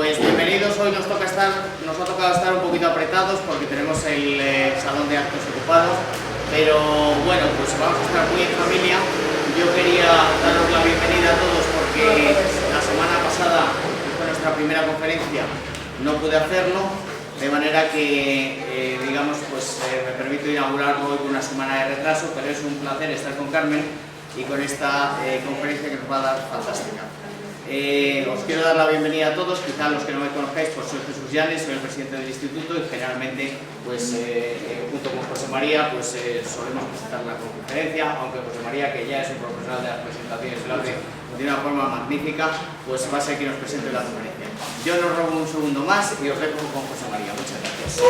Pues bienvenidos, hoy nos ha tocado estar un poquito apretados porque tenemos el salón de actos ocupado, pero bueno, pues vamos a estar muy en familia. Yo quería daros la bienvenida a todos porque la semana pasada, que fue nuestra primera conferencia, no pude hacerlo, de manera que, digamos, pues me permito inaugurarlo hoy con una semana de retraso, pero es un placer estar con Carmen y con esta conferencia que nos va a dar fantástica. Os quiero dar la bienvenida a todos, quizás los que no me conozcáis, pues soy Jesús Llanes, soy el presidente del instituto y generalmente, pues junto con José María, pues solemos presentar la conferencia, aunque José María, que ya es un profesional de las presentaciones del audio de una forma magnífica, pues va a ser quien nos presente la conferencia. Yo no robo un segundo más y os dejo con José María. Muchas gracias.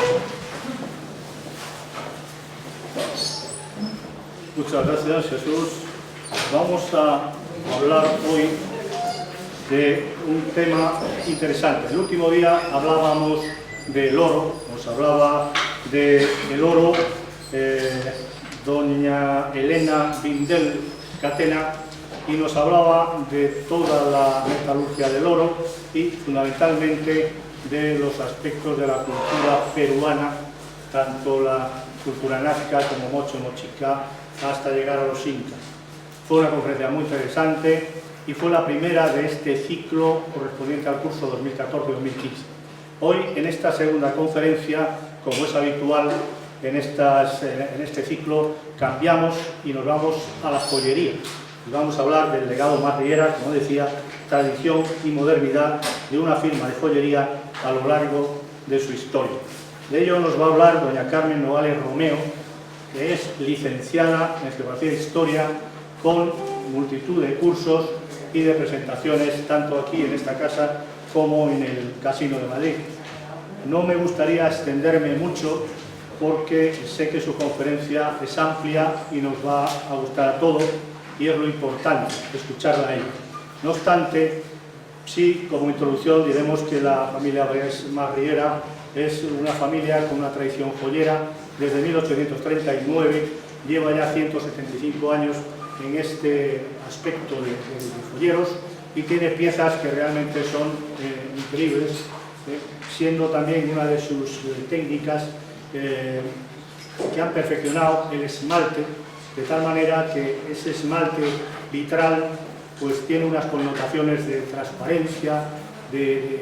Muchas gracias, Jesús. Vamos a hablar hoy de un tema interesante. El último día hablábamos del oro, nos hablaba del oro doña Elena Bindel Catena y nos hablaba de toda la metalurgia del oro y fundamentalmente de los aspectos de la cultura peruana, tanto la cultura nazca como mocho mochica, hasta llegar a los incas. Fue una conferencia muy interesante y fue la primera de este ciclo correspondiente al curso 2014-2015. Hoy, en esta segunda conferencia, como es habitual en este ciclo, cambiamos y nos vamos a la joyería. Y vamos a hablar del legado Masriera, como decía, tradición y modernidad de una firma de joyería a lo largo de su historia. De ello nos va a hablar doña Carmen Nogales Romeo, que es licenciada en Geografía e Historia, con multitud de cursos y de presentaciones, tanto aquí en esta casa como en el Casino de Madrid. No me gustaría extenderme mucho porque sé que su conferencia es amplia y nos va a gustar a todos y es lo importante, escucharla a ella. No obstante, sí, como introducción diremos que la familia Masriera es una familia con una tradición joyera. Desde 1839 lleva ya 175 años en este aspecto de joyeros y tiene piezas que realmente son increíbles, siendo también una de sus técnicas que han perfeccionado el esmalte, de tal manera que ese esmalte vitral pues tiene unas connotaciones de transparencia, de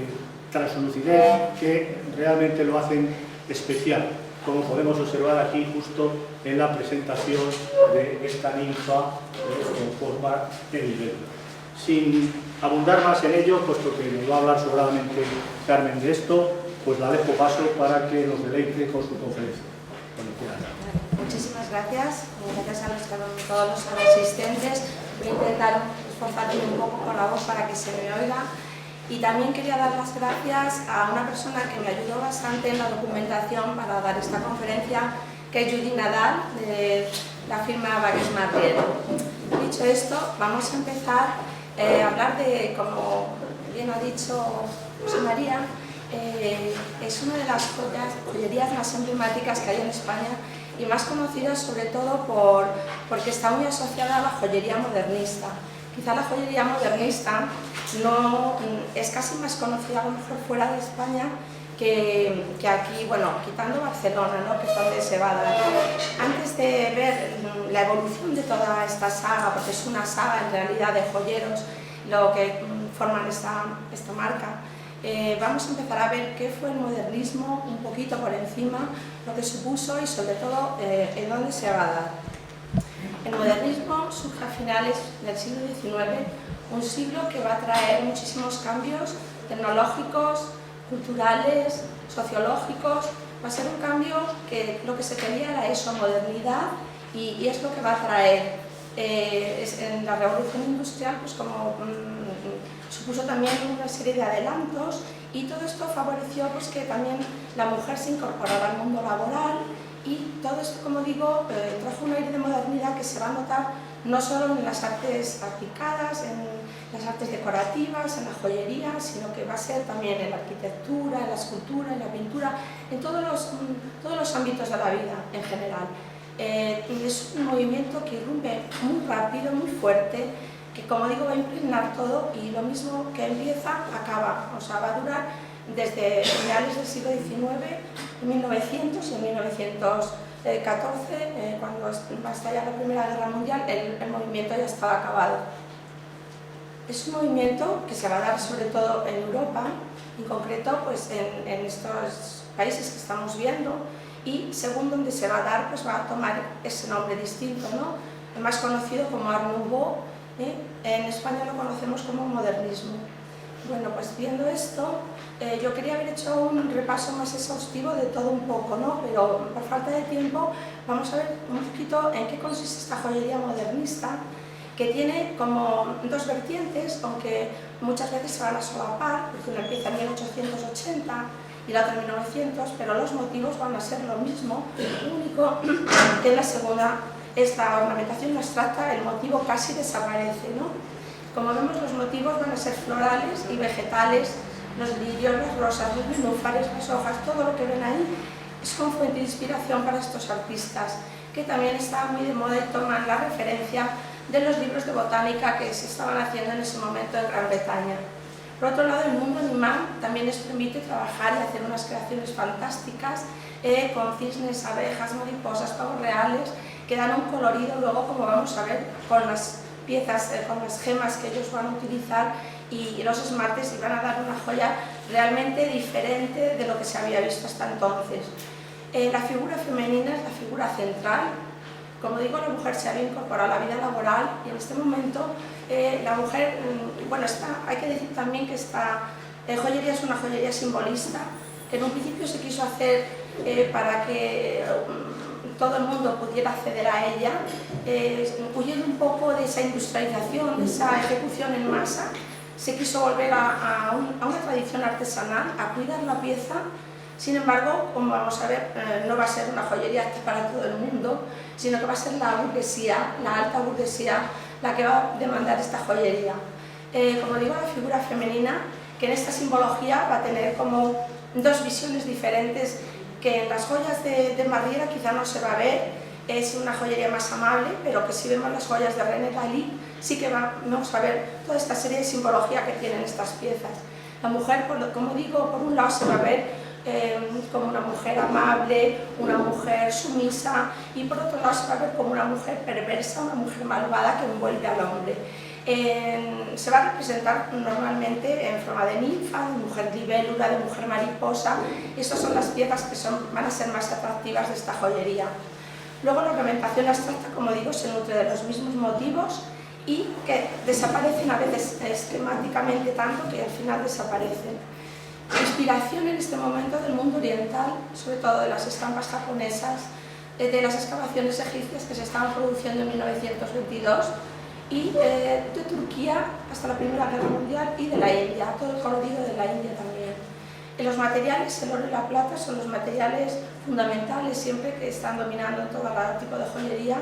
translucidez, que realmente lo hacen especial, como podemos observar aquí justo en la presentación de esta ninfa en forma de nivel. Sin abundar más en ello, puesto que nos va a hablar sobradamente Carmen de esto, pues la dejo paso para que nos deleite con su conferencia. Muchísimas gracias. Gracias a todos los asistentes. Voy a intentar esforzarme un poco con la voz para que se me oiga. Y también quería dar las gracias a una persona que me ayudó bastante en la documentación para dar esta conferencia, que es Judy Nadal, de la firma Bagues Masriera. Dicho esto, vamos a empezar a hablar de, como bien ha dicho José María, es una de las joyerías más emblemáticas que hay en España y más conocida sobre todo porque está muy asociada a la joyería modernista. Quizá la joyería modernista no es casi más conocida a lo mejor fuera de España que aquí, bueno, quitando Barcelona, ¿no?, que es donde se va a dar. Antes de ver la evolución de toda esta saga, porque es una saga en realidad de joyeros lo que forman esta marca, vamos a empezar a ver qué fue el modernismo, un poquito por encima, lo que supuso y sobre todo en dónde se va a dar. El modernismo surge a finales del siglo XIX, un siglo que va a traer muchísimos cambios tecnológicos, culturales, sociológicos. Va a ser un cambio que lo que se quería era eso, modernidad, y es lo que va a traer. En la revolución industrial, pues como supuso también una serie de adelantos, y todo esto favoreció pues que también la mujer se incorporara al mundo laboral, y todo esto, como digo, trajo un aire de modernidad que se va a notar no solo en las artes aplicadas, en las artes decorativas, en la joyería, sino que va a ser también en la arquitectura, en la escultura, en la pintura, en todos los ámbitos de la vida en general. Es un movimiento que irrumpe muy rápido, muy fuerte, que como digo va a impregnar todo y lo mismo que empieza, acaba, o sea, va a durar desde finales del siglo XIX, en 1900 y en 1914, cuando va a estallar la Primera Guerra Mundial, el movimiento ya estaba acabado. Es un movimiento que se va a dar sobre todo en Europa, en concreto pues en estos países que estamos viendo, y según donde se va a dar pues va a tomar ese nombre distinto, ¿no? El más conocido como Art Nouveau, en España lo conocemos como modernismo. Bueno, pues viendo esto, yo quería haber hecho un repaso más exhaustivo de todo un poco, ¿no? Pero por falta de tiempo vamos a ver un poquito en qué consiste esta joyería modernista, que tiene como dos vertientes, aunque muchas veces se van a solapar, porque una empieza en 1880 y la otra en 1900, pero los motivos van a ser lo mismo, lo único que en la segunda es la ornamentación abstracta, el motivo casi desaparece, ¿no? Como vemos, los motivos van a ser florales y vegetales, los lirios, las rosas, los nenúfares, las hojas, todo lo que ven ahí es como fuente de inspiración para estos artistas, que también está muy de moda y toman la referencia de los libros de botánica que se estaban haciendo en ese momento en Gran Bretaña. Por otro lado, el mundo animal también les permite trabajar y hacer unas creaciones fantásticas con cisnes, abejas, mariposas, pavos reales, que dan un colorido luego, como vamos a ver, con las piezas, con las gemas que ellos van a utilizar y los esmaltes, y van a dar una joya realmente diferente de lo que se había visto hasta entonces. La figura femenina es la figura central. Como digo, la mujer se había incorporado a la vida laboral y en este momento la mujer, bueno, hay que decir también que esta joyería es una joyería simbolista, que en un principio se quiso hacer para que todo el mundo pudiera acceder a ella, huyendo un poco de esa industrialización, de esa ejecución en masa. Se quiso volver a una tradición artesanal, a cuidar la pieza. Sin embargo, como vamos a ver, no va a ser una joyería apta para todo el mundo, sino que va a ser la burguesía, la alta burguesía, la que va a demandar esta joyería. Como digo, la figura femenina, que en esta simbología va a tener como dos visiones diferentes, que en las joyas de Marriera quizá no se va a ver, es una joyería más amable, pero que si vemos las joyas de René Lally, sí que vamos a ver toda esta serie de simbología que tienen estas piezas. La mujer, como digo, por un lado se va a ver como una mujer amable, una mujer sumisa, y por otro lado se va a ver como una mujer perversa, una mujer malvada que envuelve al hombre. Se va a representar normalmente en forma de ninfa, de mujer libélula, de mujer mariposa, y estas son las piezas que van a ser más atractivas de esta joyería. Luego la ornamentación abstracta, como digo, se nutre de los mismos motivos y que desaparecen a veces esquemáticamente tanto que al final desaparecen. Inspiración en este momento del mundo oriental, sobre todo de las estampas japonesas, de las excavaciones egipcias que se estaban produciendo en 1922, y de Turquía hasta la Primera Guerra Mundial, y de la India, todo el colorido de la India también. En los materiales, el oro y la plata son los materiales fundamentales siempre que están dominando todo tipo de joyería,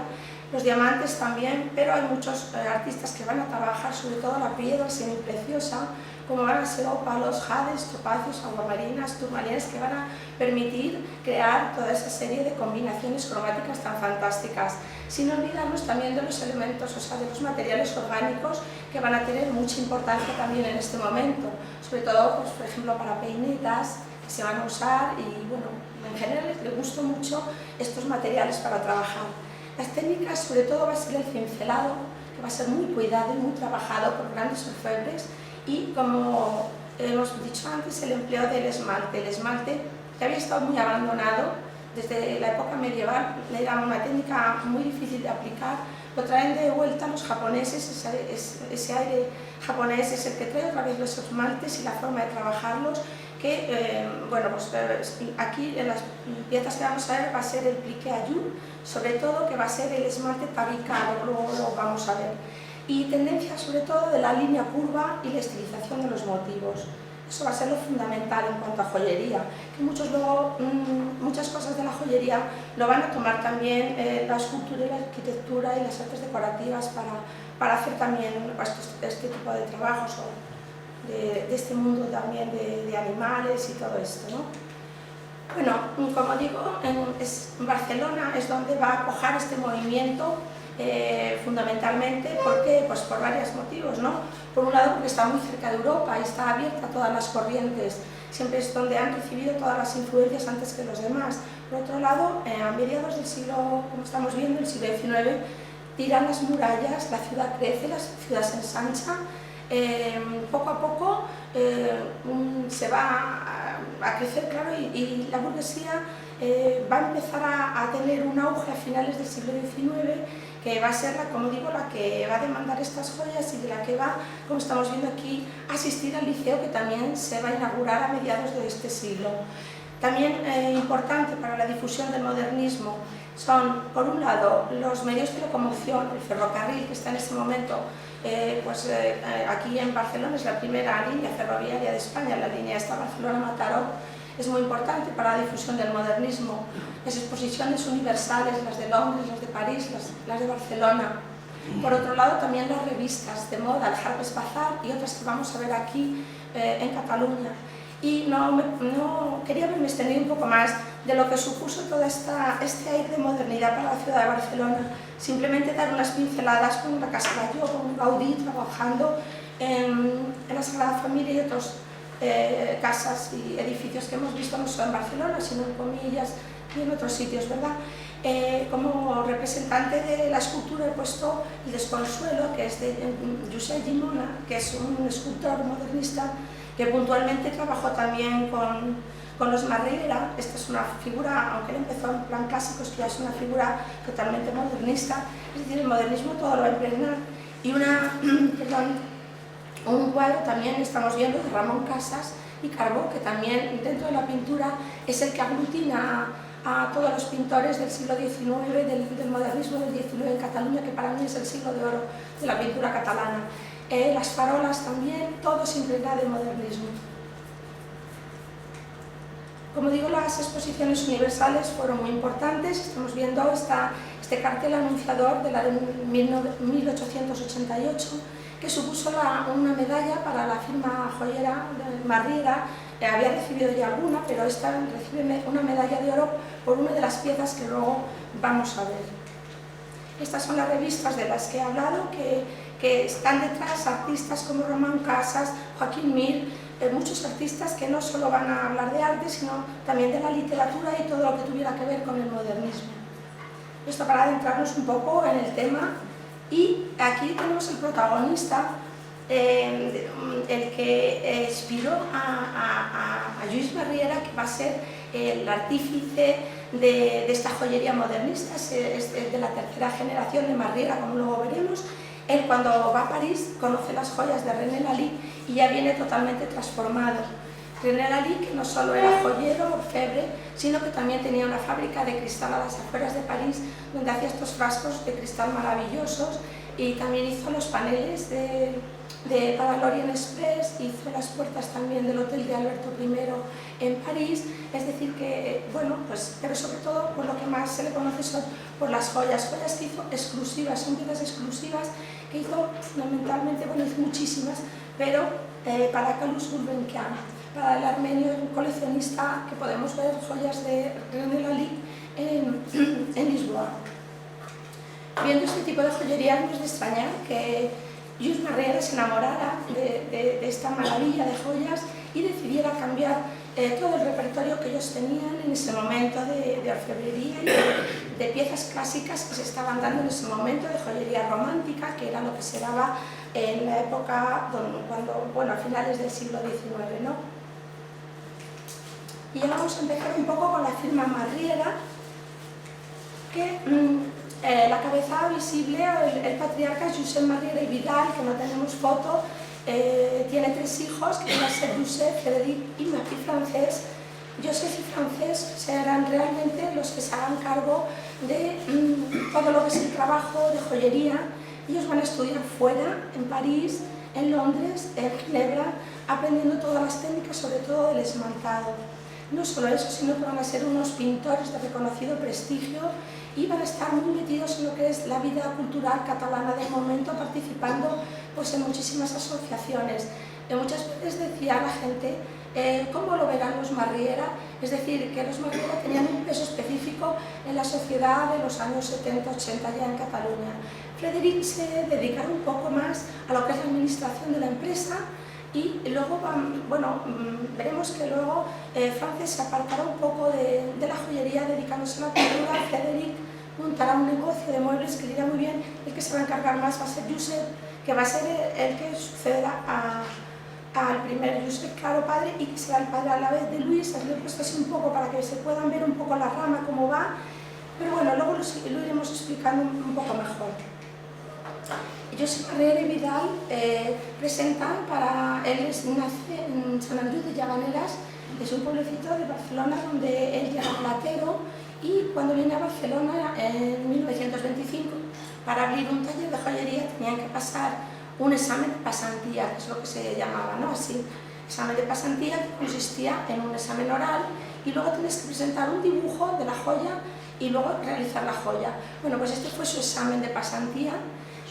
los diamantes también, pero hay muchos artistas que van a trabajar sobre todo la piedra semipreciosa, como van a ser ópalos, jades, topacios, aguamarinas, turmalinas, que van a permitir crear toda esa serie de combinaciones cromáticas tan fantásticas, sin olvidarnos también de los elementos, o sea, de los materiales orgánicos, que van a tener mucha importancia también en este momento, sobre todo, pues, por ejemplo, para peinetas que se van a usar, y bueno, en general les gusta mucho estos materiales para trabajar. Las técnicas, sobre todo, va a ser el cincelado, que va a ser muy cuidado y muy trabajado por grandes orfebres, y como hemos dicho antes, el empleo del esmalte. El esmalte, que había estado muy abandonado desde la época medieval, era una técnica muy difícil de aplicar, lo traen de vuelta los japoneses, ese aire japonés es el que trae otra vez los esmaltes y la forma de trabajarlos, que bueno, pues aquí en las piezas que vamos a ver va a ser el pliqué ayú, sobre todo, que va a ser el esmalte tabicado, luego lo vamos a ver, y tendencia sobre todo de la línea curva y la estilización de los motivos. Eso va a ser lo fundamental en cuanto a joyería, que muchas cosas de la joyería lo van a tomar también la escultura y la arquitectura y las artes decorativas para hacer también este tipo de trabajos, o de este mundo también de animales y todo esto, ¿no? Bueno, como digo, en Barcelona es donde va a cuajar este movimiento fundamentalmente porque, pues por varios motivos, ¿no? Por un lado porque está muy cerca de Europa y está abierta a todas las corrientes, siempre es donde han recibido todas las influencias antes que los demás. Por otro lado, a mediados del siglo, como estamos viendo, el siglo XIX, tiran las murallas, la ciudad crece, la ciudad se ensancha, poco a poco se va a crecer, claro, y la burguesía va a empezar a tener un auge a finales del siglo XIX, que va a ser, como digo, la que va a demandar estas joyas y de la que va, como estamos viendo aquí, a asistir al liceo, que también se va a inaugurar a mediados de este siglo. También importante para la difusión del modernismo son, por un lado, los medios de locomoción, el ferrocarril, que está en este momento aquí en Barcelona, es la primera línea ferroviaria de España, la línea esta Barcelona-Mataró, es muy importante para la difusión del modernismo. Las exposiciones universales, las de Londres, las de París, las de Barcelona. Por otro lado, también las revistas de moda, el Harper's Bazaar y otras que vamos a ver aquí en Cataluña. Y no quería haberme extendido un poco más de lo que supuso todo este aire de modernidad para la ciudad de Barcelona. Simplemente dar unas pinceladas con la Casa Batlló, con Gaudí, trabajando en la Sagrada Familia y otros casas y edificios que hemos visto no solo en Barcelona, sino en Comillas y en otros sitios, ¿verdad? Como representante de la escultura he puesto el Desconsuelo, que es de Josep Llimona, que es un escultor modernista que puntualmente trabajó también con los Marriera. Esta es una figura, aunque él empezó en plan clásico, esto ya es una figura totalmente modernista, es decir, el modernismo todo lo va a impregnar. Y un cuadro también estamos viendo de Ramón Casas y Carbó, que también dentro de la pintura es el que aglutina a todos los pintores del siglo XIX, del modernismo del XIX en Cataluña, que para mí es el siglo de oro de la pintura catalana. Las farolas también, todo se impregna de modernismo. Como digo, las exposiciones universales fueron muy importantes. Estamos viendo este cartel anunciador de la de 1888, que supuso una medalla para la firma joyera de Marriera. Había recibido ya alguna, pero esta recibe una medalla de oro por una de las piezas que luego vamos a ver. Estas son las revistas de las que he hablado, que están detrás artistas como Ramón Casas, Joaquín Mir, muchos artistas que no solo van a hablar de arte, sino también de la literatura y todo lo que tuviera que ver con el modernismo. Esto para adentrarnos un poco en el tema. Y aquí tenemos el protagonista, el que inspiró a Lluís Marriera, que va a ser el artífice de esta joyería modernista, es de la tercera generación de Marriera, como luego veremos. Él, cuando va a París, conoce las joyas de René Lally y ya viene totalmente transformado. René Lally, que no solo era joyero, orfebre, sino que también tenía una fábrica de cristal a las afueras de París, donde hacía estos frascos de cristal maravillosos, y también hizo los paneles para l'Orient Express, hizo las puertas también del Hotel de Alberto I en París. Es decir que, bueno, pues, pero sobre todo por lo que más se le conoce son por las joyas que hizo exclusivas, son piezas exclusivas que hizo fundamentalmente, bueno, hizo muchísimas, pero para Carlos Gulbenkian, para el armenio, un coleccionista, que podemos ver joyas de René Lally en Lisboa. Viendo este tipo de joyería no es de extrañar que Lluís Marriera se enamorara de esta maravilla de joyas y decidiera cambiar todo el repertorio que ellos tenían en ese momento de orfebrería y de piezas clásicas que se estaban dando en ese momento, de joyería romántica, que era lo que se daba en la época bueno, a finales del siglo XIX, ¿no? Y ya vamos a empezar un poco con la firma Marriera, que la cabeza visible, el patriarca Josep Marriera y Vidal, que no tenemos foto, tiene 3 hijos, que van a ser Josep, Frederic y Marie Francés. Josep y Francés serán realmente los que se hagan cargo de todo lo que es el trabajo de joyería. Ellos van a estudiar fuera, en París, en Londres, en Ginebra, aprendiendo todas las técnicas, sobre todo del esmaltado. No solo eso, sino que van a ser unos pintores de reconocido prestigio y van a estar muy metidos en lo que es la vida cultural catalana del momento, participando pues, en muchísimas asociaciones. Muchas veces decía la gente ¿Cómo lo verán los Marriera? Es decir, que los Marriera tenían un peso específico en la sociedad de los años 70-80 ya en Cataluña. Frederic se dedicará un poco más a lo que es la administración de la empresa y luego, bueno, veremos que luego Frances se apartará un poco de la joyería dedicándose a la pintura. Frederic montará un negocio de muebles que le irá muy bien. El que se va a encargar más va a ser Josep, que va a ser el que sucederá al primer Josep Caro padre y que será el padre a la vez de Luis. Os lo he puesto así un poco para que se puedan ver un poco la rama, cómo va, pero bueno, luego lo iremos explicando un poco mejor. Josep Marriera y Vidal presentan él nace en Sant Andreu de Llavaneres, es un pueblecito de Barcelona donde él ya era platero, y cuando viene a Barcelona en 1925 para abrir un taller de joyería tenían que pasar un examen de pasantía, que es lo que se llamaba, ¿no? Así, examen de pasantía que consistía en un examen oral y luego tienes que presentar un dibujo de la joya y luego realizar la joya. Bueno, pues este fue su examen de pasantía,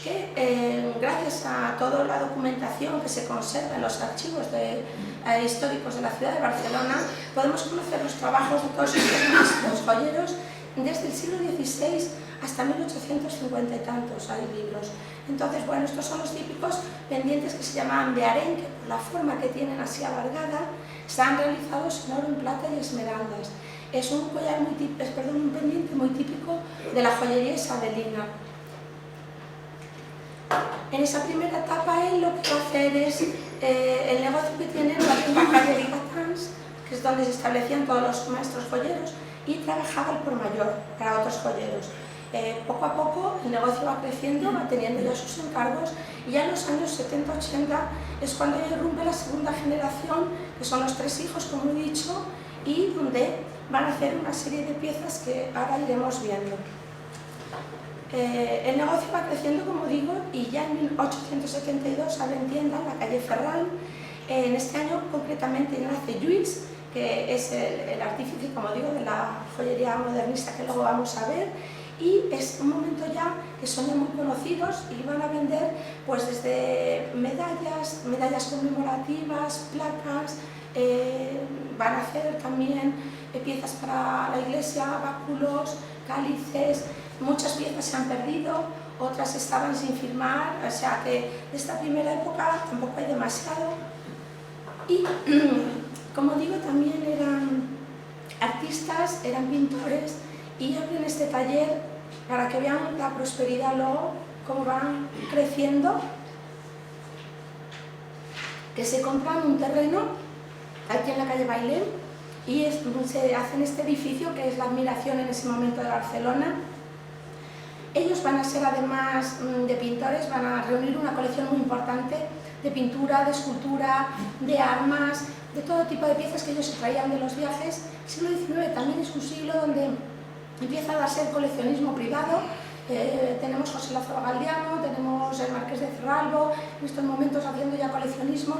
que gracias a toda la documentación que se conserva en los archivos históricos de la ciudad de Barcelona, podemos conocer los trabajos de todos estos maestros joyeros desde el siglo XVI hasta 1850 y tantos hay libros. Entonces, bueno, estos son los típicos pendientes que se llamaban de arenque, por la forma que tienen así alargada, están realizados en oro, en plata y esmeraldas. Es un collar un pendiente muy típico de la joyería isabelina. En esa primera etapa él lo que va a hacer es el negocio que tiene en la misma calle de Vigatans, que es donde se establecían todos los maestros joyeros, y trabajaba al por mayor para otros joyeros. Poco a poco el negocio va creciendo, va teniendo ya sus encargos, y ya en los años 70-80 es cuando irrumpe la segunda generación, que son los tres hijos, como he dicho, y donde van a hacer una serie de piezas que ahora iremos viendo. El negocio va creciendo, como digo, y ya en 1872 abren tienda en la calle Ferran. En este año concretamente nace Lluís, que es el artífice, como digo, de la joyería modernista que luego vamos a ver, y es un momento ya que son ya muy conocidos y van a vender pues desde medallas conmemorativas, placas, van a hacer también piezas para la iglesia, báculos, cálices. Muchas piezas se han perdido, otras estaban sin firmar, o sea que de esta primera época tampoco hay demasiado. Y como digo, también eran artistas, eran pintores, y abren este taller para que vean la prosperidad luego, cómo van creciendo, que se compran un terreno aquí en la calle Bailén y se hace en este edificio que es la admiración en ese momento de Barcelona. Ellos van a ser, además de pintores, van a reunir una colección muy importante de pintura, de escultura, de armas, de todo tipo de piezas que ellos se traían de los viajes. El siglo XIX también es un siglo donde empieza a darse el coleccionismo privado. Tenemos José Lázaro Galdiano, tenemos el Marqués de Cerralbo, en estos momentos haciendo ya coleccionismo,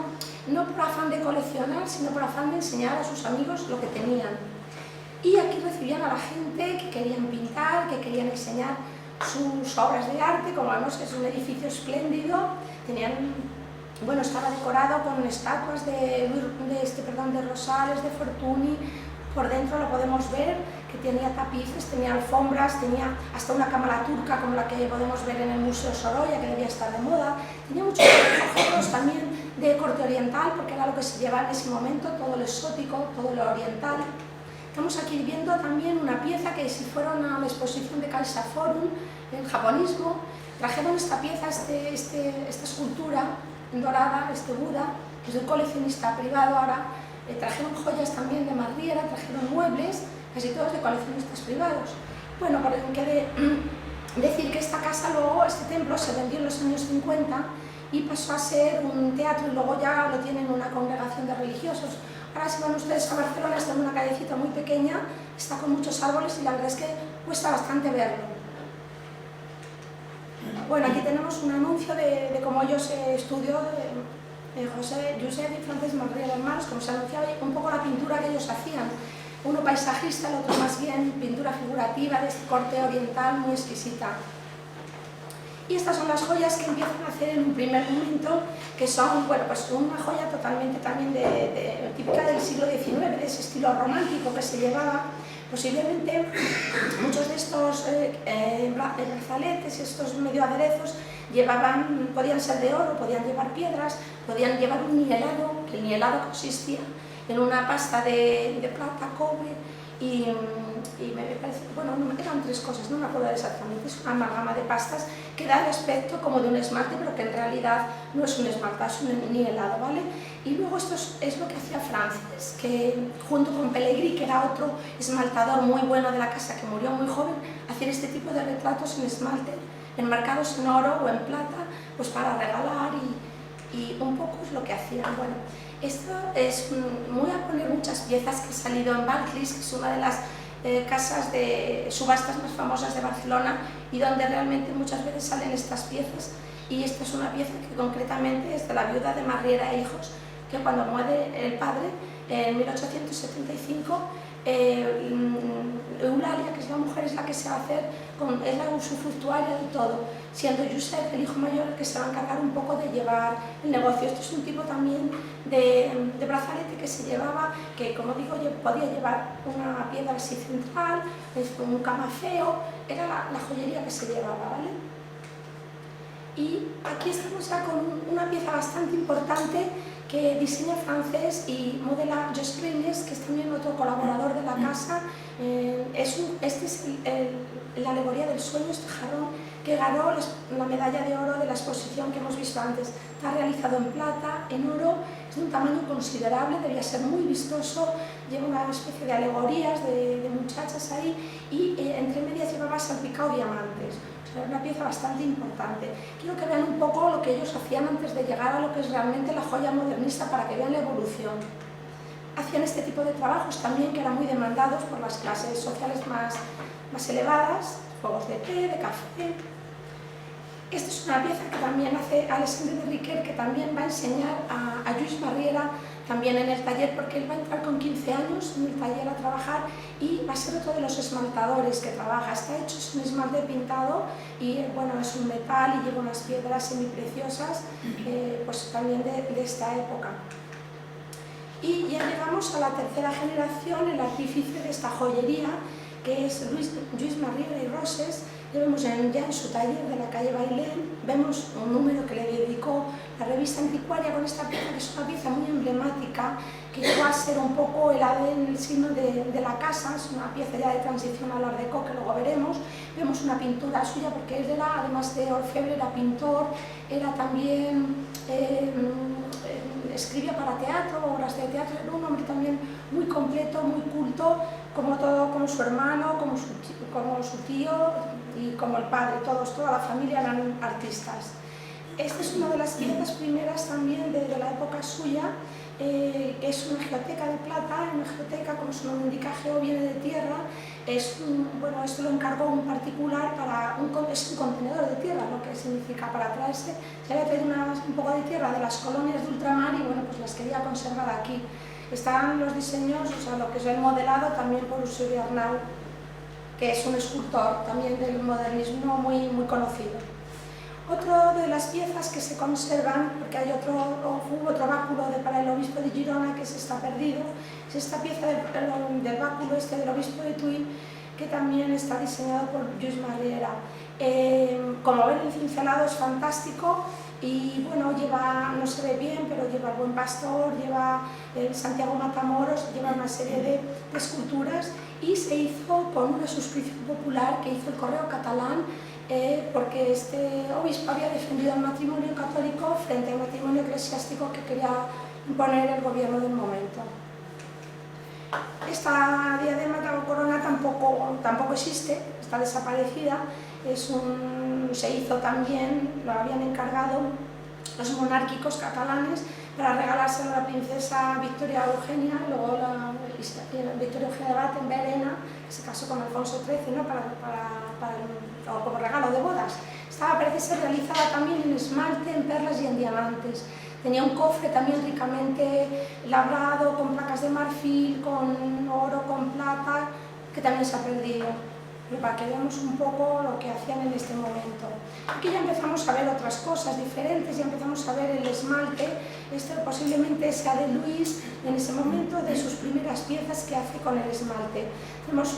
no por afán de coleccionar, sino por afán de enseñar a sus amigos lo que tenían. Y aquí recibían a la gente que querían pintar, que querían enseñar sus obras de arte. Como vemos, es un edificio espléndido, estaba decorado con estatuas de Rosales, de Fortuny. Por dentro lo podemos ver, que tenía tapices, tenía alfombras, tenía hasta una cámara turca como la que podemos ver en el Museo Sorolla, que debía estar de moda. Tenía muchos objetos también de corte oriental, porque era lo que se llevaba en ese momento, todo lo exótico, todo lo oriental. Estamos aquí viendo también una pieza que, si fueron a la exposición de Caixa Forum, el japonismo, trajeron esta pieza, esta escultura dorada, este Buda, que es de un coleccionista privado ahora. Trajeron joyas también de Marriera, trajeron muebles, casi todos de coleccionistas privados. Bueno, por decir que esta casa luego, este templo, se vendió en los años 50 y pasó a ser un teatro, y luego ya lo tienen una congregación de religiosos. Ahora, si van ustedes a Barcelona, está en una callecita muy pequeña, está con muchos árboles y la verdad es que cuesta bastante verlo. Bueno, aquí tenemos un anuncio de cómo ellos estudió Josep y Frances Marriera, hermanos, como se anunciaba, un poco la pintura que ellos hacían. Uno paisajista, el otro más bien pintura figurativa de este corte oriental muy exquisita. Y estas son las joyas que empiezan a hacer en un primer momento, que son, bueno, pues una joya totalmente también típica del siglo XIX, de ese estilo romántico que se llevaba. Posiblemente muchos de estos brazaletes, estos medio aderezos, podían ser de oro, podían llevar piedras, podían llevar un nielado, que el nielado consistía en una pasta de plata, cobre y me parece, bueno, eran 3 cosas, no me acuerdo exactamente, es una amalgama de pastas que da el aspecto como de un esmalte, pero que en realidad no es un esmalte, es un nielado, ¿vale? Y luego esto es lo que hacía Francis, que junto con Pellegrini, que era otro esmaltador muy bueno de la casa, que murió muy joven, hacían este tipo de retratos en esmalte, enmarcados en oro o en plata, pues para regalar y un poco es lo que hacían. Bueno, esto es, voy a poner muchas piezas que han salido en Barclays, que es una de las casas de subastas más famosas de Barcelona y donde realmente muchas veces salen estas piezas. Y esta es una pieza que concretamente es de la viuda de Marriera e hijos, que cuando muere el padre en 1875, Eulalia, que es la mujer, es la que se va a hacer, es la usufructuaria de todo, siendo Josep, el hijo mayor, el que se va a encargar un poco de llevar el negocio. Este es un tipo también de brazalete que se llevaba, que como digo, podía llevar una piedra así central, un camafeo, era la joyería que se llevaba, ¿vale? Y aquí estamos ya con una pieza bastante importante que diseña francés y modela Jos Pringles, que es también otro colaborador de la casa. Este es la alegoría del sueño, este jarrón que ganó la medalla de oro de la exposición que hemos visto antes. Está realizado en plata, en oro, es de un tamaño considerable, debía ser muy vistoso, lleva una especie de alegorías de muchachas ahí y entre medias llevaba salpicado diamantes. Es una pieza bastante importante. Quiero que vean un poco lo que ellos hacían antes de llegar a lo que es realmente la joya modernista, para que vean la evolución. Hacían este tipo de trabajos también que eran muy demandados por las clases sociales más elevadas, juegos de té, de café. Esta es una pieza que también hace Alexandre de Riquer, que también va a enseñar a Lluís Marriera también en el taller, porque él va a entrar con 15 años en el taller a trabajar y va a ser otro de los esmaltadores que trabaja. Está hecho, es un esmalte pintado y bueno, es un metal y lleva unas piedras semipreciosas, pues también de esta época. Y ya llegamos a la tercera generación, el artífice de esta joyería, que es Lluís Marriera i Roses. Ya vemos ya en su taller de la calle Bailén, vemos un número que le dedicó la revista Anticuaria con esta pieza, que es una pieza muy emblemática, que llegó a ser un poco el ADN, el signo de la casa. Es una pieza ya de transición al Art Deco, que luego veremos. Vemos una pintura suya, porque él era, además de orfebre, era pintor, era también, escribía para teatro, obras de teatro, era un hombre también muy completo, muy culto, como su hermano, como su tío y como el padre, toda la familia eran artistas. Esta es una de las piezas primeras también de la época suya, que es una geoteca de plata. Una geoteca, como su nombre indica, geo viene de tierra. Bueno, esto lo encargó un particular es un contenedor de tierra, lo que significa para traerse. Se había traído un poco de tierra de las colonias de ultramar y bueno, pues las quería conservar aquí. Están los diseños, o sea, lo que es el modelado también por Eusebio Arnau, que es un escultor también del modernismo muy conocido. Otra de las piezas que se conservan, porque hubo otro báculo para el obispo de Girona que se está perdido, es esta pieza del báculo del obispo de Tui, que también está diseñado por Lluís Marriera. Como ven, el cincelado es fantástico y bueno, no se ve bien, pero lleva el Buen Pastor, lleva el Santiago Matamoros, lleva una serie de esculturas, y se hizo con una suscripción popular que hizo el Correo Catalán, porque este obispo había defendido el matrimonio católico frente al matrimonio eclesiástico que quería imponer el gobierno del momento. Esta diadema o corona tampoco existe, está desaparecida. Se hizo también, lo habían encargado los monárquicos catalanes para regalárselo a la princesa Victoria Eugenia, luego la Victoria Eugenia de Battenberg, que se casó con Alfonso XIII, ¿no? Como regalo de bodas. Parece ser realizada también en esmalte, en perlas y en diamantes. Tenía un cofre también ricamente labrado, con placas de marfil, con oro, con plata, que también se ha perdido. Para que veamos un poco lo que hacían en este momento. Aquí ya empezamos a ver otras cosas diferentes, ya empezamos a ver el esmalte. Este posiblemente sea de Luis, en ese momento, de sus primeras piezas que hace con el esmalte. Tenemos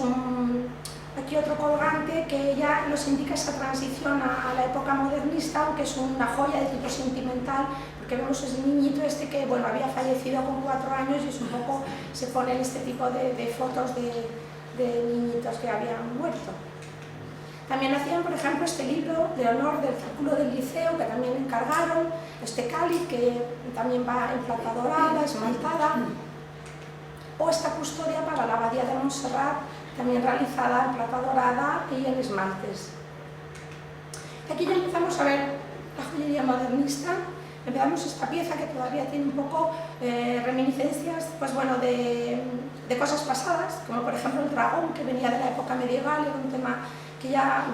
aquí otro colgante que ya nos indica esa transición a la época modernista, aunque es una joya de tipo sentimental, porque vemos ese niñito que bueno, había fallecido con 4 años y es un poco, se ponen este tipo de fotos de niñitos que habían muerto. También hacían, por ejemplo, este libro de honor del Círculo del Liceo, que también encargaron, este cáliz que también va en plata dorada, esmaltada, o esta custodia para la Abadía de Montserrat, también realizada en plata dorada y en esmaltes. Aquí ya empezamos a ver la joyería modernista. Empezamos esta pieza que todavía tiene un poco reminiscencias pues bueno, de cosas pasadas, como por ejemplo el dragón, que venía de la época medieval, era un tema que ya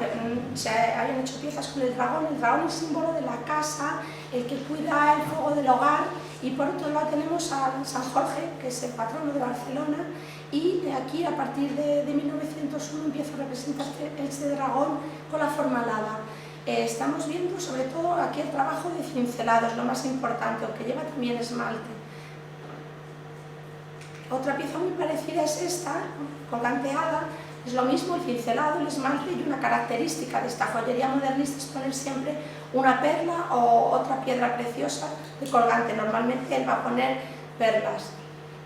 se habían hecho piezas con el dragón. El dragón es símbolo de la casa, el que cuida el fuego del hogar, y por otro lado tenemos a San Jorge, que es el patrono de Barcelona, y aquí a partir de 1901 empieza a representar este dragón con la forma alada. Estamos viendo sobre todo aquí el trabajo de cincelados, lo más importante, aunque lleva también esmalte. Otra pieza muy parecida es esta, colganteada. Es lo mismo el cincelado, el esmalte, y una característica de esta joyería modernista es poner siempre una perla o otra piedra preciosa de colgante. Normalmente él va a poner perlas.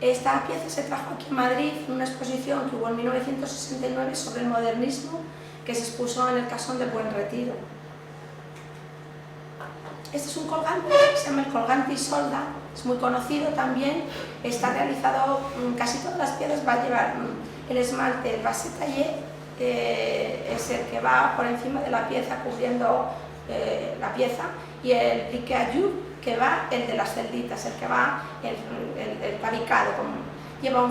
Esta pieza se trajo aquí en Madrid en una exposición que hubo en 1969 sobre el modernismo, que se expuso en el Casón del Buen Retiro. Este es un colgante, se llama el colgante Isolda, es muy conocido también, está realizado, casi todas las piezas va a llevar el esmalte, el base taillé, es el que va por encima de la pieza cubriendo la pieza, y el pliqué à jour, que va el de las celditas, el que va el pavicado, lleva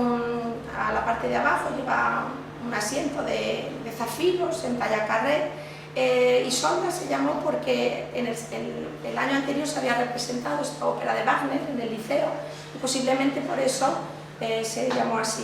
a la parte de abajo lleva un asiento de zafiros en talla carré. Isolda se llamó porque en el año anterior se había representado esta ópera de Wagner en el Liceo, y posiblemente por eso se llamó así.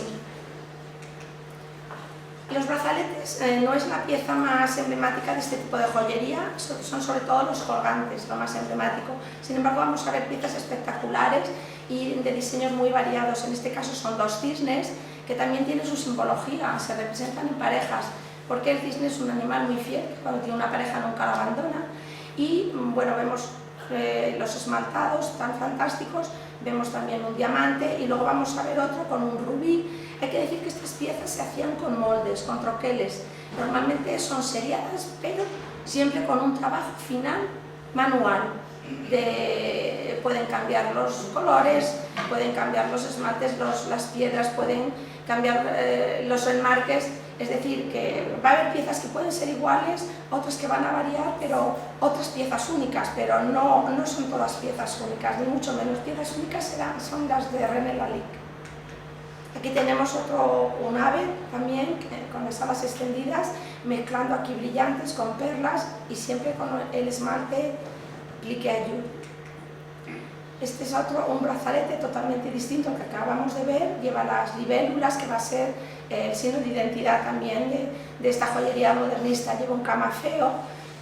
Los brazaletes no es la pieza más emblemática de este tipo de joyería, son sobre todo los colgantes lo más emblemático. Sin embargo, vamos a ver piezas espectaculares y de diseños muy variados. En este caso son 2 cisnes que también tienen su simbología, se representan en parejas, porque el cisne es un animal muy fiel, cuando tiene una pareja nunca la abandona. Y bueno, vemos los esmaltados tan fantásticos, vemos también un diamante y luego vamos a ver otro con un rubí. Hay que decir que estas piezas se hacían con moldes, con troqueles. Normalmente son seriadas, pero siempre con un trabajo final manual. Pueden cambiar los colores, pueden cambiar los esmaltes, las piedras, pueden cambiar los enmarques. Es decir, que va a haber piezas que pueden ser iguales, otras que van a variar, pero otras piezas únicas, pero no son todas piezas únicas, ni mucho menos. Piezas únicas son las de René Lalique. Aquí tenemos un ave también con las alas extendidas, mezclando aquí brillantes con perlas y siempre con el esmalte pliqué à jour. Este es un brazalete totalmente distinto al que acabamos de ver, lleva las libélulas, que va a ser el signo de identidad también de esta joyería modernista. Lleva un camafeo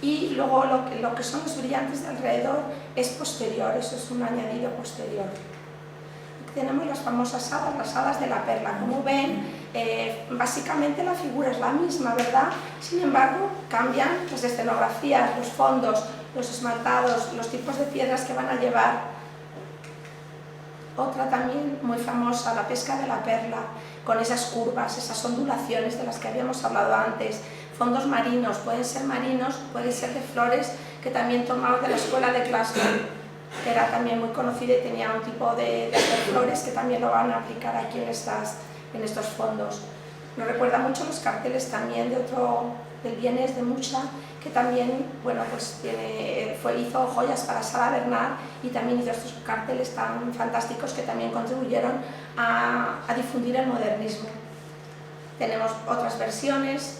y luego lo que son los brillantes de alrededor es posterior, eso es un añadido posterior. Tenemos las famosas hadas, las hadas de la perla. Como ven, básicamente la figura es la misma, ¿verdad? Sin embargo, cambian las escenografías, los fondos, los esmaltados, los tipos de piedras que van a llevar. Otra también muy famosa, la pesca de la perla, con esas curvas, esas ondulaciones de las que habíamos hablado antes. Fondos marinos, pueden ser marinos, pueden ser de flores, que también tomamos de la escuela de Glasgow, que era también muy conocida y tenía un tipo de flores que también lo van a aplicar aquí en estos fondos. Nos recuerda mucho los carteles también del Vienes de Mucha, que también bueno, pues hizo joyas para Sara Bernard y también hizo estos carteles tan fantásticos que también contribuyeron a difundir el modernismo. Tenemos otras versiones.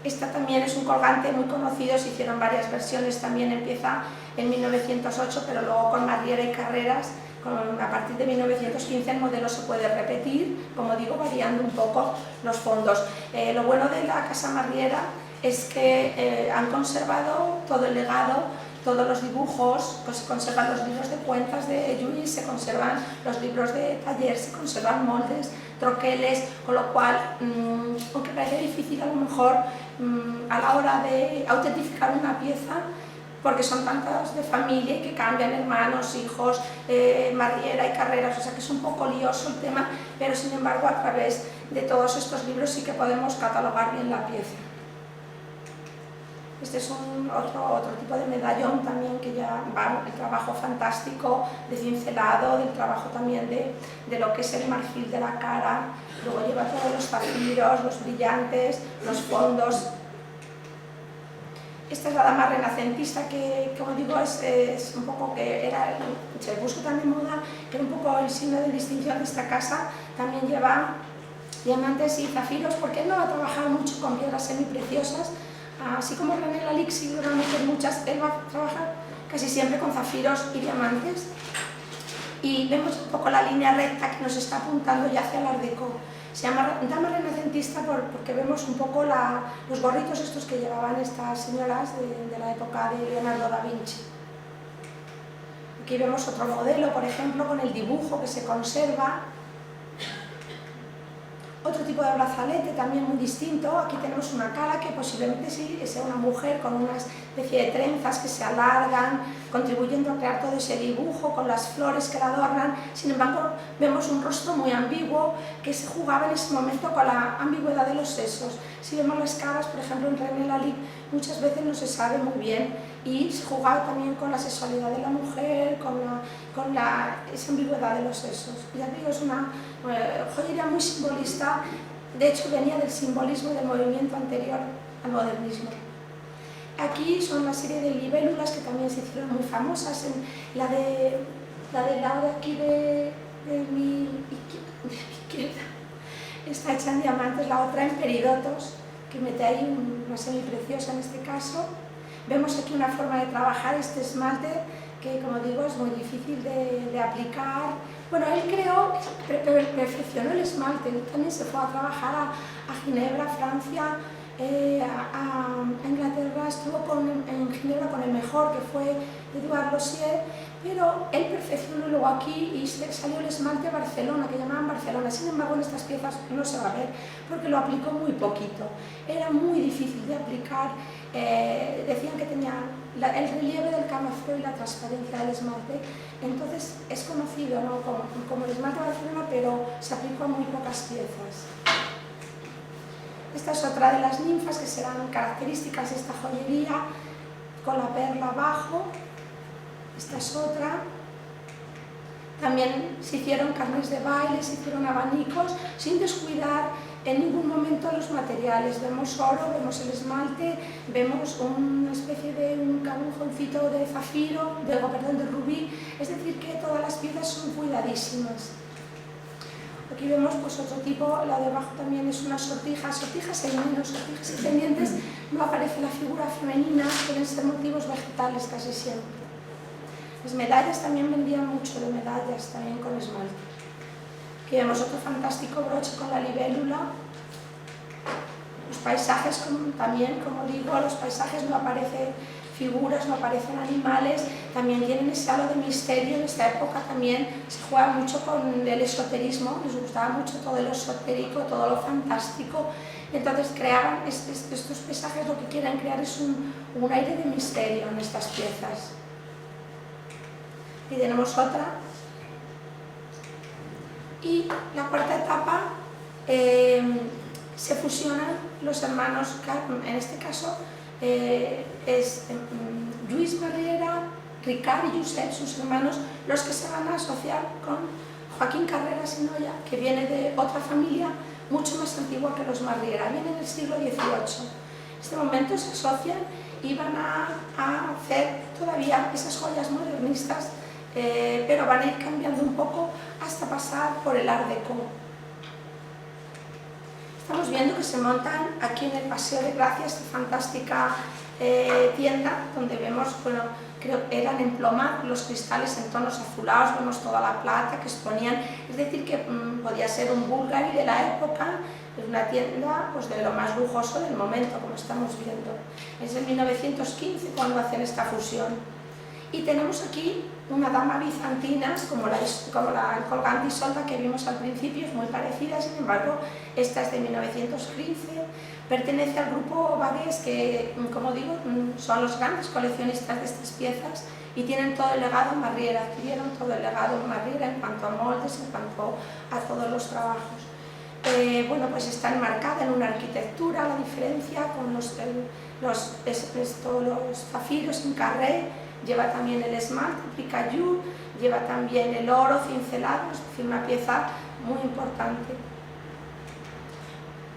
Esta también es un colgante muy conocido, se hicieron varias versiones, también empieza en 1908, pero luego con Marriera y Carreras, a partir de 1915 el modelo se puede repetir, como digo, variando un poco los fondos. Lo bueno de la Casa Marriera es que han conservado todo el legado, todos los dibujos, pues se conservan los libros de cuentas de Lluís, se conservan los libros de taller, se conservan moldes, troqueles, con lo cual, aunque parece difícil a lo mejor a la hora de autentificar una pieza, porque son tantas de familia y que cambian hermanos, hijos, Marriera y Carreras, o sea que es un poco lioso el tema, pero sin embargo a través de todos estos libros sí que podemos catalogar bien la pieza. Este es otro tipo de medallón también que ya va el trabajo fantástico de cincelado, del trabajo también de lo que es el marfil de la cara, luego lleva todos los zafiros, los brillantes, los fondos. Esta es la dama renacentista que, como digo, es un poco que era, se busca también moda, que era un poco el signo de distinción de esta casa. También lleva diamantes y zafiros, porque él no va a trabajar mucho con piedras semipreciosas, así como René Lalique sí va a meter muchas, él va a trabajar casi siempre con zafiros y diamantes. Y vemos un poco la línea recta que nos está apuntando ya hacia el Art Deco. Se llama dama renacentista porque vemos un poco los gorritos estos que llevaban estas señoras de la época de Leonardo da Vinci. Aquí vemos otro modelo, por ejemplo, con el dibujo que se conserva. Otro tipo de brazalete también muy distinto. Aquí tenemos una cara que posiblemente sí sea una mujer con una especie de trenzas que se alargan, contribuyendo a crear todo ese dibujo con las flores que la adornan. Sin embargo, vemos un rostro muy ambiguo que se jugaba en ese momento con la ambigüedad de los sesos. Si vemos las caras, por ejemplo, en René Lalique, muchas veces no se sabe muy bien y se jugaba también con la sexualidad de la mujer, con esa ambigüedad de los sesos. Ya digo, es una joyería muy simbolista, de hecho venía del simbolismo del movimiento anterior al modernismo. Aquí son una serie de libélulas que también se hicieron muy famosas, la del lado de aquí de mi izquierda está hecha en diamantes, la otra en peridotos, que mete ahí una semipreciosa en este caso. Vemos aquí una forma de trabajar este esmalte que, como digo, es muy difícil de aplicar. Bueno, él perfeccionó el esmalte, él también se fue a trabajar a Ginebra, Francia, a Inglaterra, estuvo en Ginebra con el mejor, que fue Edouard Lossier, pero él perfeccionó luego aquí y salió el esmalte Barcelona, que llamaban Barcelona. Sin embargo, en estas piezas no se va a ver porque lo aplicó muy poquito. Era muy difícil de aplicar, decían que tenía el relieve del camafeo y la transparencia del esmalte, entonces es conocido, ¿no?, como el esmalte Barcelona, pero se aplicó a muy pocas piezas. Esta es otra de las ninfas que serán características de esta joyería, con la perla abajo. Esta es otra. También se hicieron carnes de baile, se hicieron abanicos, sin descuidar en ningún momento los materiales. Vemos oro, vemos el esmalte, vemos una especie de un cabujoncito de zafiro, de rubí, es decir, que todas las piezas son cuidadísimas. Aquí vemos pues otro tipo, la de abajo también es una sortija en menos, sortijas y pendientes, no aparece la figura femenina, suelen ser motivos vegetales casi siempre. Las medallas también vendían mucho de medallas, también con esmalte. Aquí vemos otro fantástico broche con la libélula. Los paisajes también, como digo, los paisajes no aparecen figuras, no aparecen animales, también tienen ese halo de misterio. En esta época también se juega mucho con el esoterismo, les gustaba mucho todo lo esotérico, todo lo fantástico. Entonces creaban estos paisajes, lo que quieren crear es un aire de misterio en estas piezas. Y tenemos otra. Y la cuarta etapa se fusionan los hermanos, en este caso es Lluís Marriera, Ricard y Josep, sus hermanos, los que se van a asociar con Joaquín Carreras y Noya, que viene de otra familia mucho más antigua que los Marriera, viene en el siglo XVIII. En este momento se asocian y van a hacer todavía esas joyas modernistas, pero van a ir cambiando un poco hasta pasar por el Art Deco. Estamos viendo que se montan aquí en el Paseo de Gracia esta fantástica tienda donde vemos, bueno, creo que eran emplomados los cristales en tonos azulados, vemos toda la plata que exponían, es decir que podía ser un Bulgari de la época, es una tienda pues, de lo más lujoso del momento, como estamos viendo. Es en 1915 cuando hacen esta fusión. Y tenemos aquí una dama bizantina, como la colgante y solda que vimos al principio, es muy parecida, sin embargo, esta es de 1915, pertenece al grupo Bagués, que, como digo, son los grandes coleccionistas de estas piezas y tienen todo el legado Marriera, adquirieron todo el legado Marriera en cuanto a moldes, en cuanto a todos los trabajos. Bueno, pues está enmarcada en una arquitectura, la diferencia con los zafiros en carré, lleva también el esmalte, picayú, lleva también el oro cincelado, es decir, una pieza muy importante.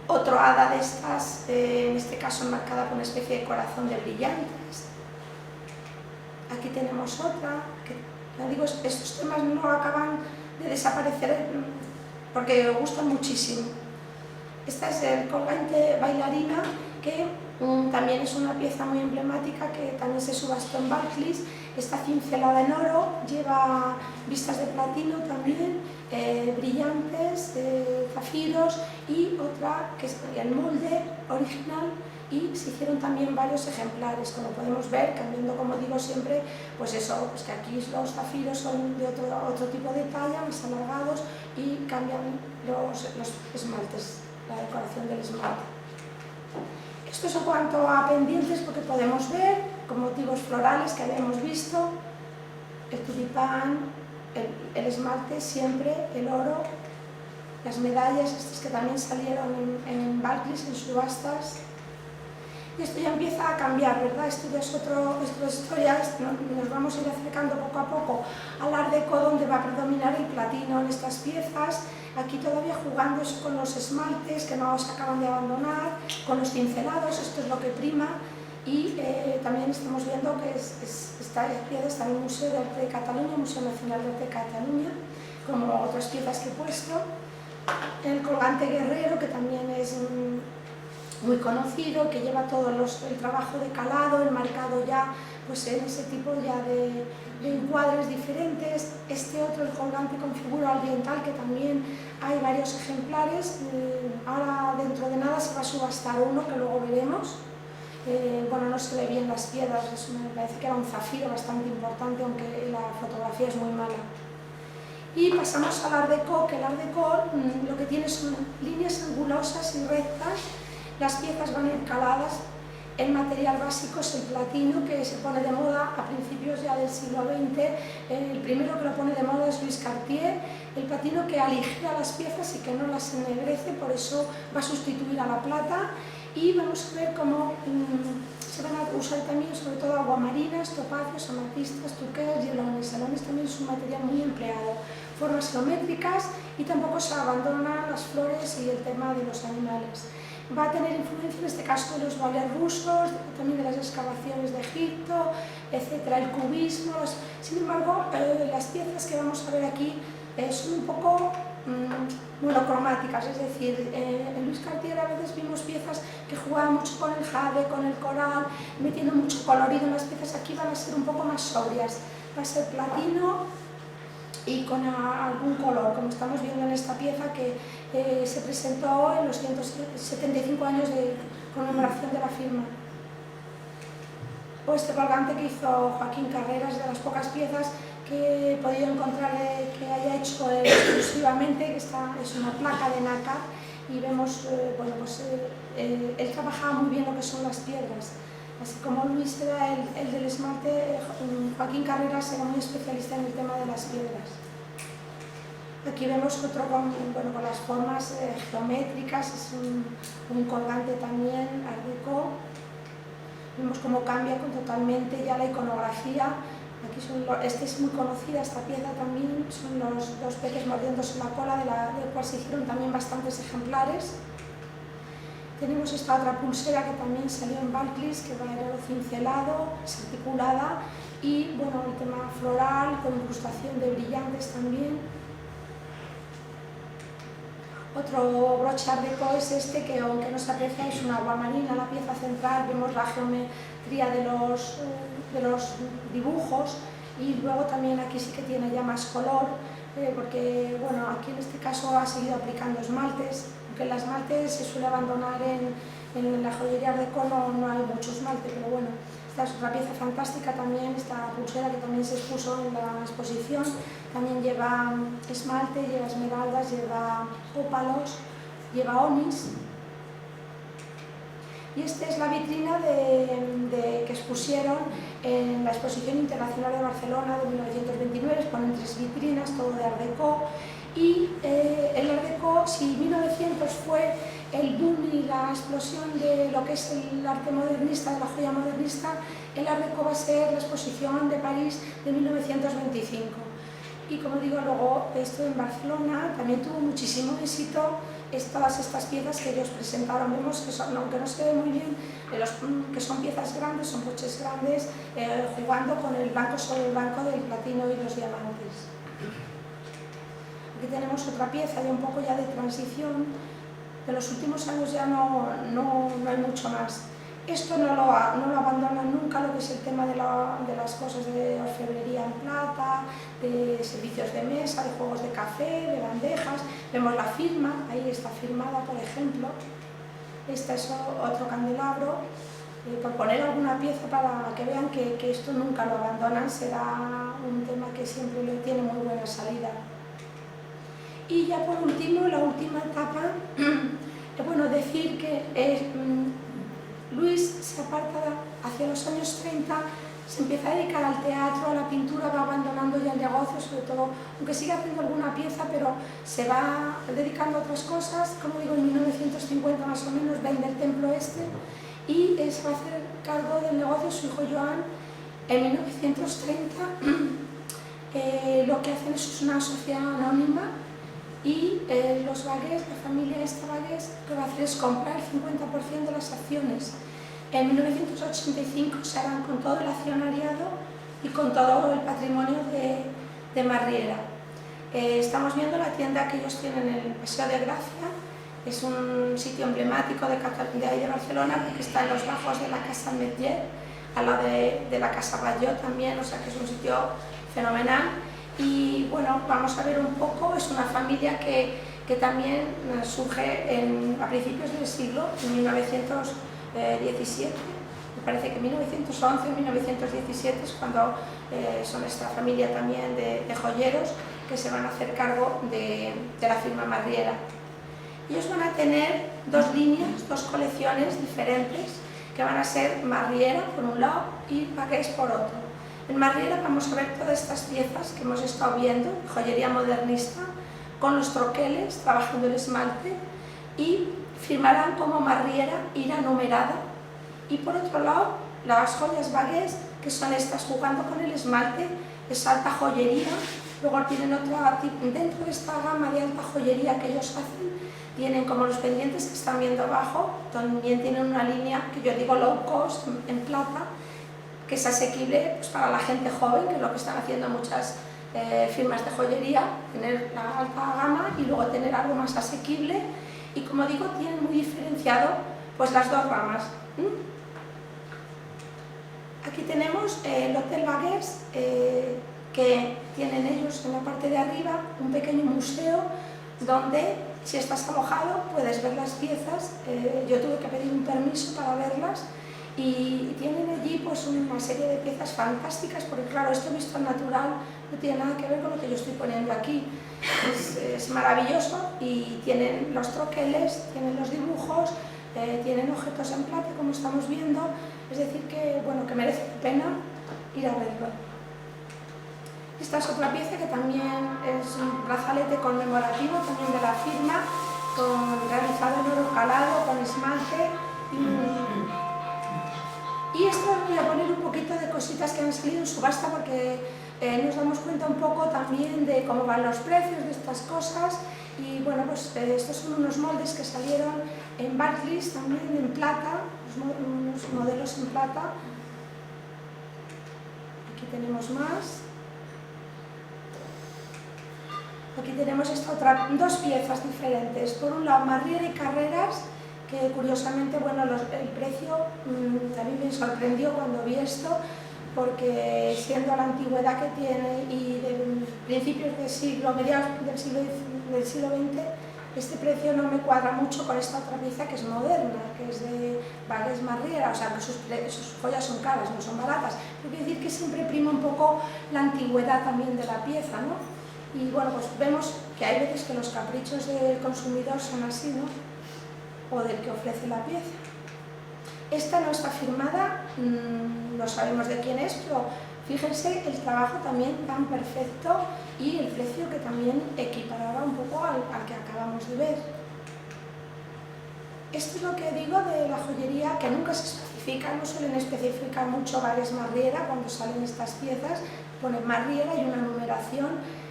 Otro hada de estas, en este caso enmarcada con una especie de corazón de brillantes. Aquí tenemos otra, que ya digo, estos temas no acaban de desaparecer porque gustan muchísimo. Esta es el colgante bailarina, que también es una pieza muy emblemática que también se subastó en Barclays. Está cincelada en oro, lleva vistas de platino también, brillantes, zafiros y otra que es el molde original, y se hicieron también varios ejemplares, como podemos ver, cambiando, como digo siempre, pues eso, pues que aquí los zafiros son de otro tipo de talla, más alargados, y cambian los esmaltes, la decoración del esmalte. Esto es en cuanto a pendientes, porque podemos ver con motivos florales que habíamos visto, el tulipán, el esmalte siempre, el oro, las medallas, estas que también salieron en Barclays, en subastas. Y esto ya empieza a cambiar, ¿verdad? Esto ya es otra historia, nos vamos a ir acercando poco a poco al Art Deco, donde va a predominar el platino en estas piezas. Aquí todavía jugando con los esmaltes que no se acaban de abandonar, con los cincelados, esto es lo que prima. Y también estamos viendo que esta pieza está en el Museo de Arte de Cataluña, Museo Nacional de Arte de Cataluña, como otras piezas que he puesto. El colgante guerrero, que también es muy conocido, que lleva todo el trabajo de calado, enmarcado ya pues en ese tipo ya de encuadres diferentes. Este otro, el colgante con figura oriental, que también hay varios ejemplares. Ahora dentro de nada se va a subastar uno que luego veremos. Bueno, no se ve bien las piedras, me parece que era un zafiro bastante importante, aunque la fotografía es muy mala. Y pasamos al Art Deco, que el Art Deco lo que tiene son líneas angulosas y rectas. Las piezas van encaladas, el material básico es el platino, que se pone de moda a principios ya del siglo XX. El primero que lo pone de moda es Louis Cartier, el platino que aligera las piezas y que no las ennegrece, por eso va a sustituir a la plata. Y vamos a ver cómo se van a usar también sobre todo aguamarinas, topacios, amatistas, turquesas, hielones. Hielones también es un material muy empleado, formas geométricas, y tampoco se abandonan las flores y el tema de los animales. Va a tener influencia en este caso de los ballets rusos, también de las excavaciones de Egipto, etc., el cubismo. Sin embargo, las piezas que vamos a ver aquí son un poco monocromáticas, es decir, en Louis Cartier a veces vimos piezas que jugaban mucho con el jade, con el coral, metiendo mucho colorido en las piezas. Aquí van a ser un poco más sobrias, va a ser platino y con algún color, como estamos viendo en esta pieza que se presentó en los 175 años de conmemoración de la firma. O este colgante que hizo Joaquín Carreras, de las pocas piezas que he podido encontrar que haya hecho exclusivamente, que es una placa de nácar, y vemos, bueno, pues él trabajaba muy bien lo que son las piedras. Así como Luis era el del esmalte, Joaquín Carreras era muy especialista en el tema de las piedras. Aquí vemos otro con las formas geométricas, es un colgante también, Art Deco. Vemos cómo cambia totalmente ya la iconografía. Aquí esta es muy conocida, esta pieza también, son los dos peces mordiéndose la cola, del cual se hicieron también bastantes ejemplares. Tenemos esta otra pulsera que también salió en Barclays, que va a oro cincelado, es articulada, y bueno, el tema floral, con incrustación de brillantes también. Otro broche art déco es este, que aunque no se aprecia, es una agua marina, la pieza central, vemos la geometría de los dibujos, y luego también aquí sí que tiene ya más color, porque bueno, aquí en este caso ha seguido aplicando esmaltes, aunque el esmalte se suele abandonar en la joyería art déco, no hay mucho esmalte, pero bueno. Esta es otra pieza fantástica también, esta pulsera que también se expuso en la exposición, también lleva esmalte, lleva esmeraldas, lleva ópalos, lleva onis. Y esta es la vitrina que expusieron en la Exposición Internacional de Barcelona de 1929, ponen 3 vitrinas, todo de art déco. Y el art déco, si 1900 fue el boom y la explosión de lo que es el arte modernista, de la joya modernista, el art déco va a ser la exposición de París de 1925. Y como digo, luego esto en Barcelona también tuvo muchísimo éxito, todas estas piezas que ellos presentaron. Vemos que son, aunque no se ve muy bien, que son piezas grandes, son broches grandes, jugando con el blanco sobre el blanco del platino y los diamantes. Aquí tenemos otra pieza ya un poco ya de transición. De los últimos años ya no hay mucho más. Esto no lo abandonan nunca, lo que es el tema de las cosas de orfebrería en plata, de servicios de mesa, de juegos de café, de bandejas. Vemos la firma, ahí está firmada, por ejemplo. Este es otro candelabro. Por poner alguna pieza para que vean que esto nunca lo abandonan, será un tema que siempre tiene muy buena salida. Y ya por último, la última etapa, bueno, decir que Luis se aparta hacia los años 30, se empieza a dedicar al teatro, a la pintura, va abandonando ya el negocio, sobre todo, aunque sigue haciendo alguna pieza, pero se va dedicando a otras cosas. Como digo, en 1950 más o menos vende el templo este y se va a hacer cargo del negocio su hijo Joan. En 1930 lo que hacen es una sociedad anónima, y los Bagués, la familia esta Bagués, lo que va a hacer es comprar el 50% de las acciones. En 1985 se harán con todo el accionariado y con todo el patrimonio de Marriera. Estamos viendo la tienda que ellos tienen en el Paseo de Gracia, es un sitio emblemático de ahí de Barcelona, porque está en los bajos de la Casa Metller, al lado de la Casa Batlló también, o sea que es un sitio fenomenal. Y bueno, vamos a ver un poco, es una familia que también surge a principios del siglo, en 1917, me parece que 1911 o 1917 es cuando son esta familia también de joyeros que se van a hacer cargo de la firma Marriera. Ellos van a tener 2 líneas, 2 colecciones diferentes, que van a ser Marriera por un lado y Bagués por otro. En Marriera vamos a ver todas estas piezas que hemos estado viendo, joyería modernista, con los troqueles, trabajando el esmalte, y firmarán como Marriera, irá numerada. Y por otro lado, las joyas Bagués, que son estas jugando con el esmalte, es alta joyería. Luego tienen otra, dentro de esta gama de alta joyería que ellos hacen, tienen como los pendientes que están viendo abajo, también tienen una línea que yo digo low cost, en plata, que es asequible pues, para la gente joven, que es lo que están haciendo muchas firmas de joyería, tener la alta gama y luego tener algo más asequible. Y como digo, tienen muy diferenciado pues, las 2 ramas. Aquí tenemos el Hotel Bagués, que tienen ellos en la parte de arriba un pequeño museo donde, si estás alojado, puedes ver las piezas. Yo tuve que pedir un permiso para verlas. Y tienen allí pues, una serie de piezas fantásticas, porque claro, esto visto en natural no tiene nada que ver con lo que yo estoy poniendo aquí. Es maravilloso, y tienen los troqueles, tienen los dibujos, tienen objetos en plata, como estamos viendo, es decir que, bueno, que merece la pena ir a verlo. Esta es otra pieza que también es un brazalete conmemorativo, también de la firma, realizado en oro calado, con esmalte. Y esto voy a poner un poquito de cositas que han salido en subasta, porque nos damos cuenta un poco también de cómo van los precios de estas cosas. Y bueno, pues estos son unos moldes que salieron en Barclays también en plata, unos modelos en plata. Aquí tenemos más. Aquí tenemos dos piezas diferentes. Por un lado, Marriera y Carreras, que curiosamente, bueno, el precio a mí me sorprendió cuando vi esto, porque siendo la antigüedad que tiene y de principios del siglo, mediados del siglo XX, este precio no me cuadra mucho con esta otra pieza que es moderna, que es de Vallès Marriera, o sea que sus joyas son caras, no son baratas. Pero quiere decir que siempre prima un poco la antigüedad también de la pieza, ¿no? Y bueno, pues vemos que hay veces que los caprichos del consumidor son así, ¿no? O del que ofrece la pieza. Esta no está firmada, no sabemos de quién es, pero fíjense el trabajo también tan perfecto y el precio que también equiparaba un poco al que acabamos de ver. Esto es lo que digo de la joyería, que nunca se especifica, no suelen especificar mucho Vallès Marriera cuando salen estas piezas, ponen Marriera y una numeración,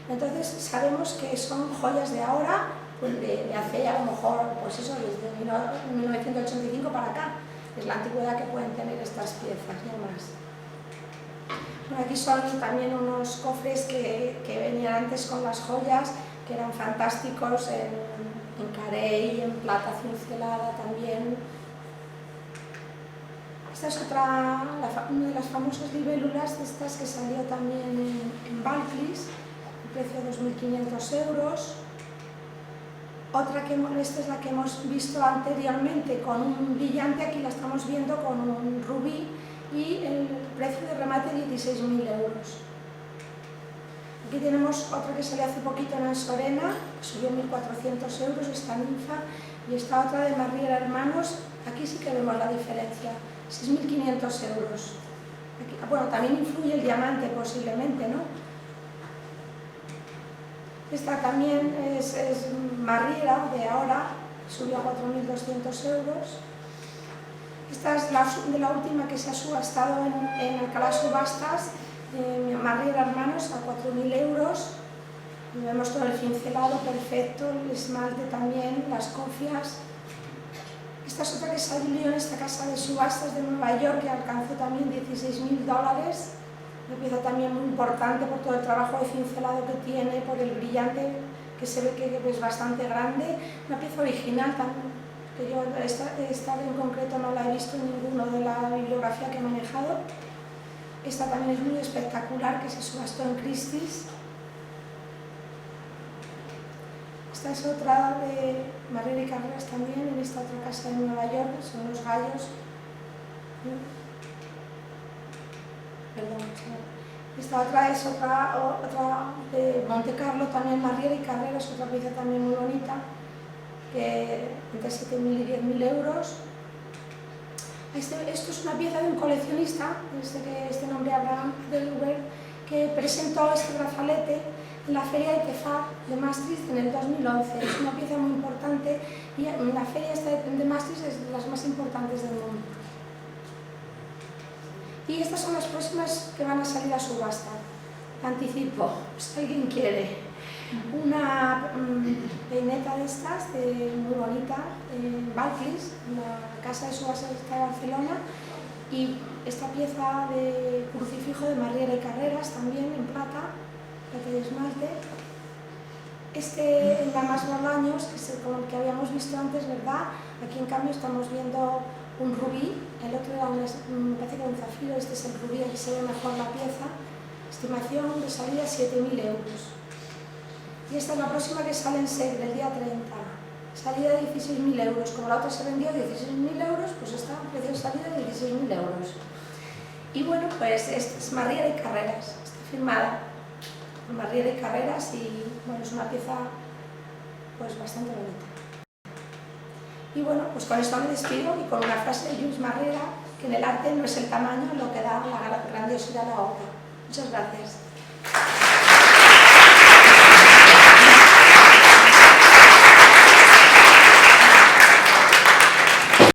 entonces sabemos que son joyas de ahora, pues de hace a lo mejor, pues eso, desde 1985 para acá. Es la antigüedad que pueden tener estas piezas, no más. Bueno, aquí son también unos cofres que venían antes con las joyas, que eran fantásticos en carey y en plata cincelada también. Esta es una de las famosas libélulas de estas que salió también en Barclays, el precio de 2.500 euros. Otra esta es la que hemos visto anteriormente con un brillante, aquí la estamos viendo con un rubí y el precio de remate 16.000 euros. Aquí tenemos otra que salió hace poquito en Ansorena, que subió 1.400 euros, esta ninfa, y esta otra de Marriera Hermanos, aquí sí que vemos la diferencia, 6.500 euros. Aquí, bueno, también influye el diamante posiblemente, ¿no? Esta también es Marriera de ahora, subió a 4.200 euros. Esta es de la última que se ha subastado en Alcalá Subastas, Marriera Hermanos, a 4.000 euros. Y vemos todo el cincelado perfecto, el esmalte también, las cofias. Esta es otra que salió en esta casa de subastas de Nueva York, que alcanzó también $16.000. Una pieza también muy importante por todo el trabajo de cincelado que tiene, por el brillante, que se ve que es bastante grande. Una pieza original también, que yo esta en concreto no la he visto en ninguno de la bibliografía que he manejado. Esta también es muy espectacular, que se subastó en Christie's. Esta es otra de Marriera y Carreras también, en esta otra casa de Nueva York, son los gallos. Perdón, esta otra es otra de Monte Carlo, también Marriera y Carreras, otra pieza también muy bonita, que entre 7.000 y 10.000 euros. Esto es una pieza de un coleccionista, este nombre Abraham Delaware, que presentó este brazalete en la Feria de Tefá de Maastricht en el 2011. Es una pieza muy importante y la feria de Maastricht es de las más importantes del mundo. Y estas son las próximas que van a salir a subasta. Anticipo, si alguien quiere. Una peineta de estas, muy bonita, en Barclays, una casa de subastas de Barcelona, y esta pieza de crucifijo de Marriera y Carreras, también en plata de esmalte. En Damas Bolaños, que es como el que habíamos visto antes, ¿verdad? Aquí en cambio estamos viendo un rubí, el otro era me parece que un zafiro, este es el rubí, aquí se ve mejor la pieza. Estimación de salida 7.000 euros. Y esta es la próxima que sale en Segre, el día 30. Salida de 16.000 euros. Como la otra se vendió a 16.000 euros, pues esta precio de salida de 16.000 euros. Y bueno, pues esta es Marriera y Carreras. Está firmada por Marriera y Carreras y bueno, es una pieza pues bastante bonita. Y bueno, pues con esto me despido y con una frase de Lluís Marriera, que en el arte no es el tamaño lo que da la grandiosidad a la obra. Muchas gracias.